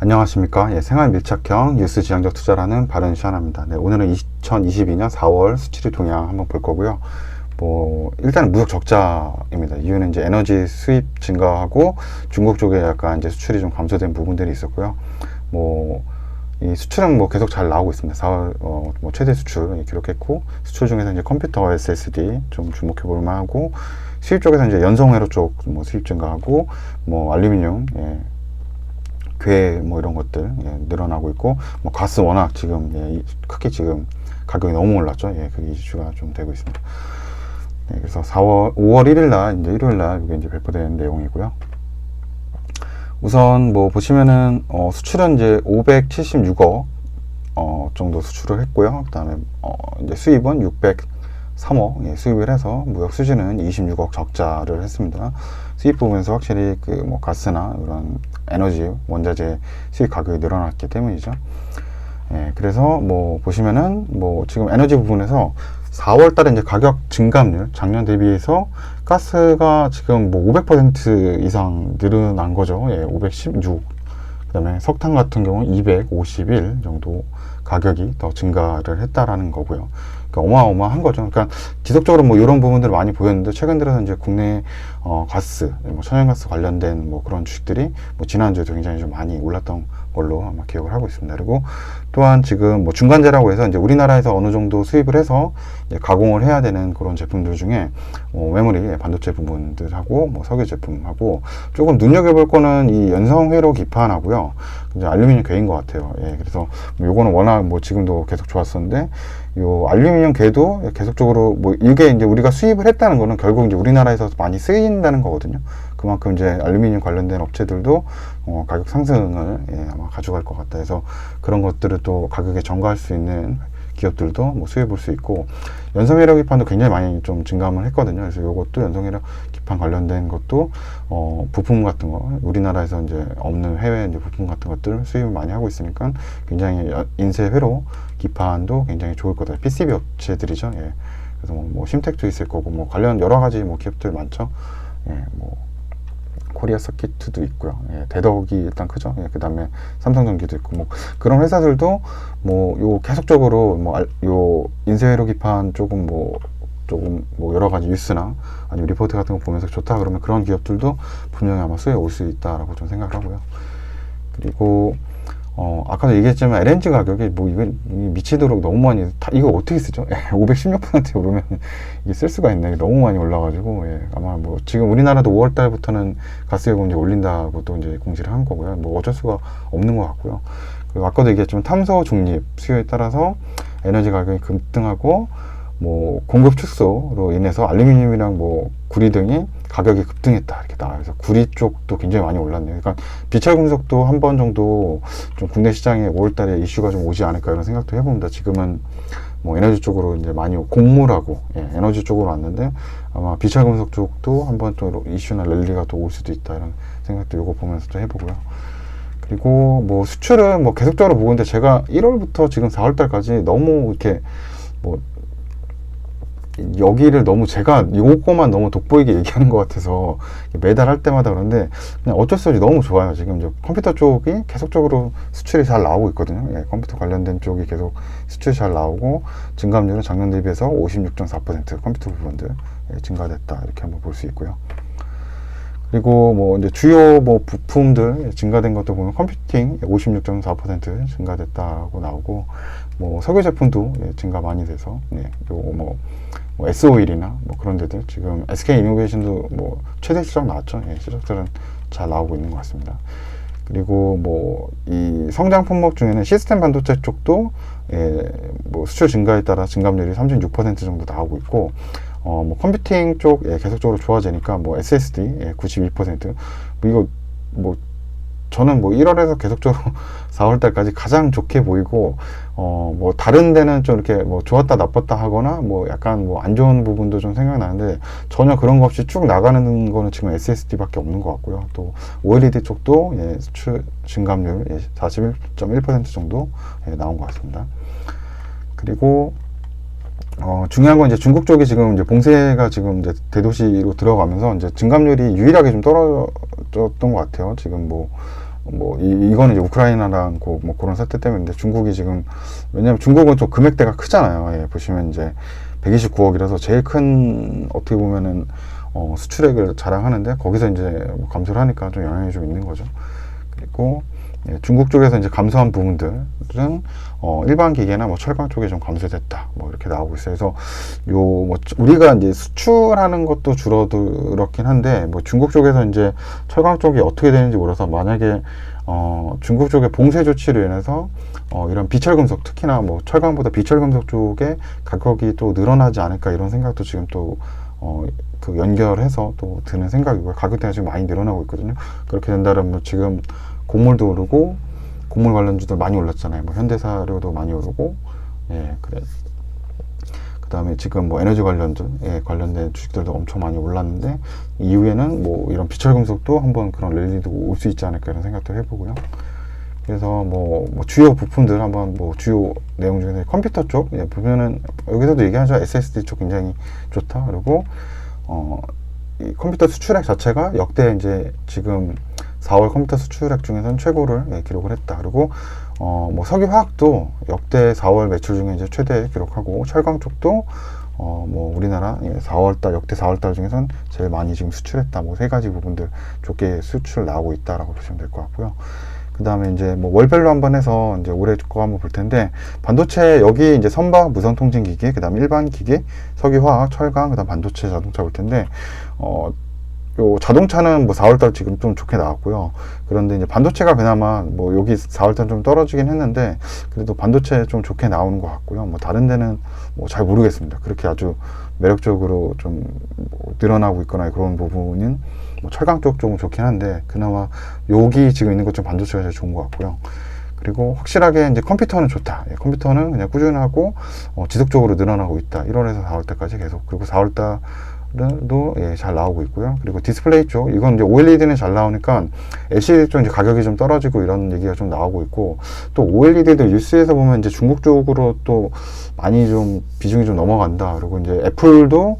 안녕하십니까. 생활 밀착형 뉴스 지향적 투자라는 바른 시안입니다. 오늘은 2022년 4월 수출입 동향 한번 볼 거고요. 일단은 무역 적자입니다. 이유는 이제 에너지 수입 증가하고 중국 쪽에 약간 이제 수출이 좀 감소된 부분들이 있었고요. 이 수출은 계속 잘 나오고 있습니다. 4월 최대 수출 기록했고, 수출 중에서 이제 컴퓨터 SSD 좀 주목해 볼 만하고, 수입 쪽에서 이제 연성회로 쪽 수입 증가하고, 알루미늄, 괴 이런 것들 늘어나고 있고, 가스 워낙 지금 크게 지금 가격이 너무 올랐죠. 그게 이슈가 좀 되고 있습니다. 그래서 5월 1일 날 이제 일요일 날 이게 이제 발표된 내용이고요. 우선 보시면은 수출은 이제 576억 정도 수출을 했고요. 그다음에 이제 수입은 603억 수입을 해서 무역 수지는 26억 적자를 했습니다. 수입 부분에서 확실히 가스나 이런 에너지 원자재 수입 가격이 늘어났기 때문이죠. 그래서 보시면은 지금 에너지 부분에서 4월 달에 이제 가격 증감률 작년 대비해서 가스가 지금 500% 이상 늘어난 거죠. 516. 그다음에 석탄 같은 경우는 251 정도 가격이 더 증가를 했다라는 거고요. 그러니까 어마어마한 거죠. 그러니까 지속적으로 이런 부분들을 많이 보였는데, 최근 들어서 이제 국내 가스, 천연가스 관련된 그런 주식들이 지난주에도 굉장히 좀 많이 올랐던 걸로 아마 기억을 하고 있습니다. 그리고 또한 지금 중간재라고 해서 이제 우리나라에서 어느 정도 수입을 해서 이제 가공을 해야 되는 그런 제품들 중에 메모리, 반도체 부분들하고 석유 제품하고 조금 눈여겨볼 거는 이 연성회로 기판하고요. 이제 알루미늄 괴인 것 같아요. 그래서 요거는 워낙 지금도 계속 좋았었는데, 요 알루미늄 괴도 계속적으로 이게 이제 우리가 수입을 했다는 거는 결국 이제 우리나라에서 많이 쓰인다는 거거든요. 그만큼 이제 알루미늄 관련된 업체들도 가격 상승을 아마 가져갈 것 같다 해서, 그런 것들을 또 가격에 전가할 수 있는 기업들도 수입 볼 수 있고, 연성회로 기판도 굉장히 많이 좀 증감을 했거든요. 그래서 요것도 연성회로 기판 관련된 것도 부품 같은 거, 우리나라에서 이제 없는 해외 이제 부품 같은 것들 수입을 많이 하고 있으니까 굉장히 인쇄회로 기판도 굉장히 좋을 거다. PCB 업체들이죠. 그래서 심텍도 있을 거고, 관련 여러 가지 기업들 많죠. 코리아 서킷도 있고요. 대덕이 일단 크죠. 그 다음에 삼성전기도 있고, 그런 회사들도 요 계속적으로 요 인쇄회로 기판 조금 여러 가지 뉴스나 아니면 리포트 같은 거 보면서 좋다 그러면 그런 기업들도 분명히 아마 수혜에 올 수 있다라고 좀 생각을 하고요. 그리고 아까도 얘기했지만 LNG 가격이 이거 미치도록 너무 많이 이거 어떻게 쓰죠? 516% 오르면 이게 쓸 수가 있나? 너무 많이 올라가지고 아마 지금 우리나라도 5월 달부터는 가스 요금 이제 올린다고 또 이제 공시를 한 거고요. 어쩔 수가 없는 것 같고요. 그리고 아까도 얘기했지만 탄소 중립 수요에 따라서 에너지 가격이 급등하고, 공급 축소로 인해서 알루미늄이랑 구리 등이 가격이 급등했다 이렇게 나와요. 그래서 구리 쪽도 굉장히 많이 올랐네요. 그러니까 비철금속도 한 번 정도 좀 국내 시장에 5월달에 이슈가 좀 오지 않을까 이런 생각도 해봅니다. 지금은 에너지 쪽으로 이제 많이 곡물하고 에너지 쪽으로 왔는데, 아마 비철금속 쪽도 한번 또 이슈나 랠리가 또 올 수도 있다 이런 생각도 요거 보면서 또 해보고요. 그리고 수출은 계속적으로 보는데, 제가 1월부터 지금 4월달까지 너무 이렇게 여기를 너무 제가 요거만 너무 돋보이게 얘기하는 것 같아서 매달 할 때마다 그런데, 그냥 어쩔 수 없이 너무 좋아요. 지금 이제 컴퓨터 쪽이 계속적으로 수출이 잘 나오고 있거든요. 컴퓨터 관련된 쪽이 계속 수출이 잘 나오고, 증감률은 작년 대비해서 56.4% 컴퓨터 부분들 증가됐다 이렇게 한번 볼 수 있고요. 그리고 이제 주요 부품들 증가된 것도 보면 컴퓨팅 56.4% 증가됐다고 나오고, 석유 제품도 증가 많이 돼서 S-오일이나 그런 데들, 지금 SK 이노베이션도 최대 실적 나왔죠. 실적들은 잘 나오고 있는 것 같습니다. 그리고 이 성장 품목 중에는 시스템 반도체 쪽도 수출 증가에 따라 증감률이 36% 정도 나오고 있고, 컴퓨팅 쪽 계속적으로 좋아지니까 SSD 92% 이거 저는 1월에서 계속적으로 4월달까지 가장 좋게 보이고, 다른 데는 좀 이렇게 좋았다 나빴다 하거나 약간 안 좋은 부분도 좀 생각나는데, 전혀 그런 거 없이 쭉 나가는 거는 지금 SSD 밖에 없는 것 같고요. 또 OLED 쪽도 수출 증감률 41.1% 정도 나온 것 같습니다. 그리고 중요한 건 이제 중국 쪽이 지금 이제 봉쇄가 지금 이제 대도시로 들어가면서 이제 증감률이 유일하게 좀 떨어졌던 것 같아요. 지금 뭐 이거는 이제 우크라이나랑 뭐 그런 사태 때문인데 중국이 지금 왜냐면 중국은 좀 금액대가 크잖아요. 예, 보시면 이제 129억이라서 제일 큰 어떻게 보면은 수출액을 자랑하는데 거기서 이제 뭐 감소를 하니까 좀 영향이 좀 있는 거죠. 그리고 예, 중국 쪽에서 이제 감소한 부분들은 일반 기계나 뭐 철강 쪽에 좀 감소됐다 뭐 이렇게 나오고 있어요. 그래서 요 뭐 우리가 이제 수출하는 것도 줄어들었긴 한데 뭐 중국 쪽에서 이제 철강 쪽이 어떻게 되는지 몰라서 만약에 중국 쪽의 봉쇄 조치로 인해서 이런 비철금속 특히나 뭐 철강보다 비철금속 쪽에 가격이 또 늘어나지 않을까 이런 생각도 지금 또 그 연결해서 또 드는 생각이고요. 가격대가 지금 많이 늘어나고 있거든요. 그렇게 된다면 뭐 지금 곡물도 오르고 곡물 관련주들 많이 올랐잖아요. 뭐 현대사료도 많이 오르고 예 그래. 그 다음에 지금 뭐 에너지 관련주에 관련된 주식들도 엄청 많이 올랐는데 이후에는 뭐 이런 비철금속도 한번 그런 랠리도 올 수 있지 않을까 이런 생각도 해보고요. 그래서 뭐 주요 부품들 한번 뭐 주요 내용 중에서 컴퓨터 쪽 예, 보면은 여기서도 얘기하죠. SSD 쪽 굉장히 좋다. 그리고 이 컴퓨터 수출액 자체가 역대 이제 지금 4월 컴퓨터 수출액 중에서는 최고를 예, 기록을 했다. 그리고 뭐 석유화학도 역대 4월 매출 중에 이제 최대 기록하고 철강 쪽도 뭐 우리나라 예, 4월달 역대 4월달 중에선 제일 많이 지금 수출했다. 뭐 세 가지 부분들 좋게 수출 나오고 있다라고 보시면 될 것 같고요. 그 다음에 이제 뭐 월별로 한번 해서 이제 올해 거 한번 볼 텐데 반도체 여기 이제 선박 무선 통신 기기, 그 다음 일반 기기, 석유화학, 철강, 그 다음 반도체, 자동차 볼 텐데 요 자동차는 뭐 4월달 지금 좀 좋게 나왔고요. 그런데 이제 반도체가 그나마 뭐 여기 4월달 좀 떨어지긴 했는데 그래도 반도체 좀 좋게 나오는 것 같고요. 뭐 다른 데는 뭐 잘 모르겠습니다. 그렇게 아주 매력적으로 좀 뭐 늘어나고 있거나 그런 부분은 뭐 철강 쪽 조금 좋긴 한데 그나마 여기 지금 있는 것 좀 반도체가 제일 좋은 것 같고요. 그리고 확실하게 이제 컴퓨터는 좋다. 예, 컴퓨터는 그냥 꾸준하고 지속적으로 늘어나고 있다. 1월에서 4월달까지 계속. 그리고 4월달 도 예, 잘 나오고 있고요. 그리고 디스플레이 쪽 이건 이제 OLED는 잘 나오니까 LCD 쪽 이제 가격이 좀 떨어지고 이런 얘기가 좀 나오고 있고 또 OLED도 뉴스에서 보면 이제 중국 쪽으로 또 많이 좀 비중이 좀 넘어간다. 그리고 이제 애플도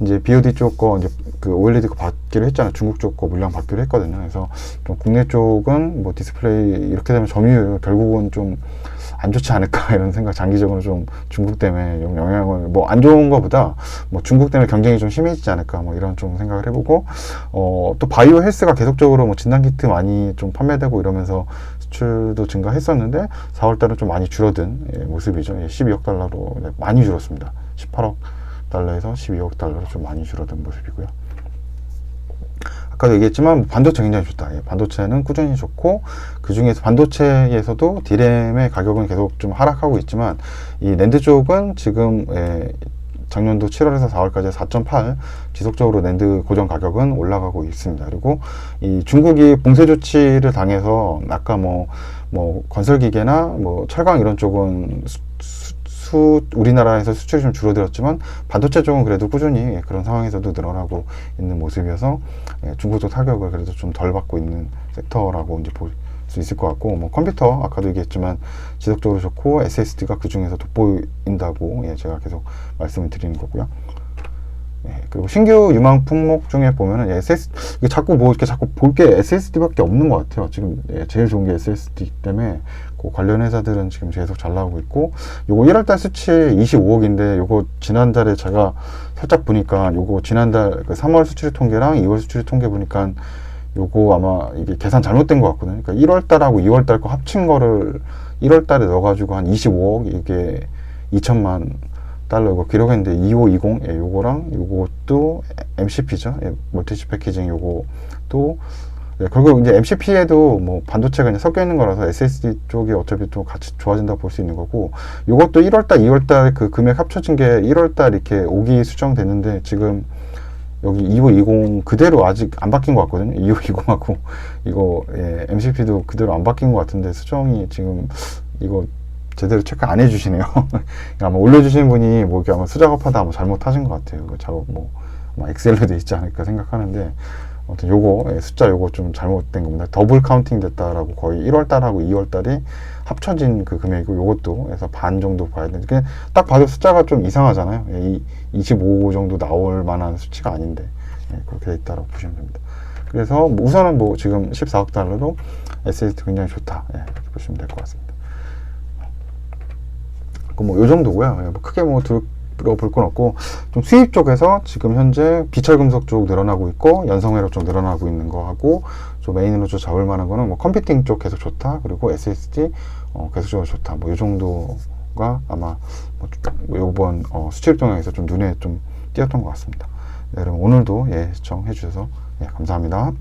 이제 BOD 쪽 거 이제 그 OLED 거 받기로 했잖아요. 중국 쪽 거 물량 받기로 했거든요. 그래서 좀 국내 쪽은 뭐 디스플레이 이렇게 되면 점유율 결국은 좀 안 좋지 않을까 이런 생각 장기적으로 좀 중국 때문에 영향을 뭐 안 좋은 것보다 뭐 중국 때문에 경쟁이 좀 심해지지 않을까 뭐 이런 좀 생각을 해보고 또 바이오 헬스가 계속적으로 뭐 진단키트 많이 좀 판매되고 이러면서 수출도 증가했었는데 4월달은 좀 많이 줄어든 예, 모습이죠. 예, 12억 달러로 네, 많이 줄었습니다. 18억 달러에서 12억 달러로 좀 많이 줄어든 모습이고요. 아까도 얘기했지만 반도체 굉장히 좋다. 예, 반도체는 꾸준히 좋고 그 중에서 반도체에서도 D램의 가격은 계속 좀 하락하고 있지만 이 낸드 쪽은 지금 작년도 7월에서 4월까지 4.8 지속적으로 낸드 고정 가격은 올라가고 있습니다. 그리고 이 중국이 봉쇄 조치를 당해서 아까 뭐 건설기계나 뭐 철강 이런 쪽은 우리나라에서 수출이 좀 줄어들었지만 반도체 쪽은 그래도 꾸준히 그런 상황에서도 늘어나고 있는 모습이어서 중국도 타격을 그래도 좀 덜 받고 있는 섹터라고 이제 볼 수 있을 것 같고 뭐 컴퓨터 아까도 얘기했지만 지속적으로 좋고 SSD가 그 중에서 돋보인다고 제가 계속 말씀을 드리는 거고요. 그리고 신규 유망 품목 중에 보면은 SSD 자꾸 뭐 이렇게 자꾸 볼 게 SSD밖에 없는 것 같아요. 지금 제일 좋은 게 SSD 때문에 그 관련 회사들은 지금 계속 잘 나오고 있고 요거 1월달 수치 25억인데 요거 지난달에 제가 살짝 보니까 요거 지난달 그 3월 수출 통계랑 2월 수출 통계 보니까 요거 아마 이게 계산 잘못된 것 같거든요. 그러니까 1월달하고 2월달 거 합친 거를 1월달에 넣어가지고 한 25억 이게 2천만 달러 이거 기록했는데 2520 요거랑 요것도 MCP죠. 멀티칩 패키징 요것도 결국 이제 MCP에도 뭐 반도체가 이제 섞여 있는 거라서 SSD 쪽이 어차피 또 같이 좋아진다고 볼 수 있는 거고 요것도 1월달 2월달 그 금액 합쳐진 게 1월달 이렇게 5기 수정됐는데 지금 여기 2520 그대로 아직 안 바뀐 것 같거든요. 2520하고 이거 MCP도 그대로 안 바뀐 것 같은데 수정이 지금 이거 제대로 체크 안 해주시네요. 아마 올려주신 분이 뭐 이렇게 아마 수작업하다 뭐 잘못하신 것 같아요. 그 작업 뭐 엑셀로 돼 있지 않을까 생각하는데 아무튼 요거 숫자 요거 좀 잘못된 겁니다. 더블 카운팅 됐다라고 거의 1월달하고 2월달이 합쳐진 그 금액이고 요것도 해서 반 정도 봐야 되는데 그냥 딱 봐도 숫자가 좀 이상하잖아요. 25 정도 나올 만한 수치가 아닌데 그렇게 돼 있다라고 보시면 됩니다. 그래서 우선은 뭐 지금 14억 달러로 SSD 굉장히 좋다. 예, 이렇게 보시면 될 것 같습니다. 뭐 요 정도고요. 예, 뭐 크게 뭐 들어볼 건 없고, 좀 수입 쪽에서 지금 현재 비철금속 쪽 늘어나고 있고 연성회로 쪽 늘어나고 있는 거 하고, 좀 메인으로 좀 잡을 만한 거는 뭐 컴퓨팅 쪽 계속 좋다, 그리고 SSD 계속적으로 좋다. 뭐 요 정도가 아마 뭐 요번 수치입 동향에서 좀 눈에 좀 띄었던 것 같습니다. 네, 여러분 오늘도 예, 시청해 주셔서 예, 감사합니다.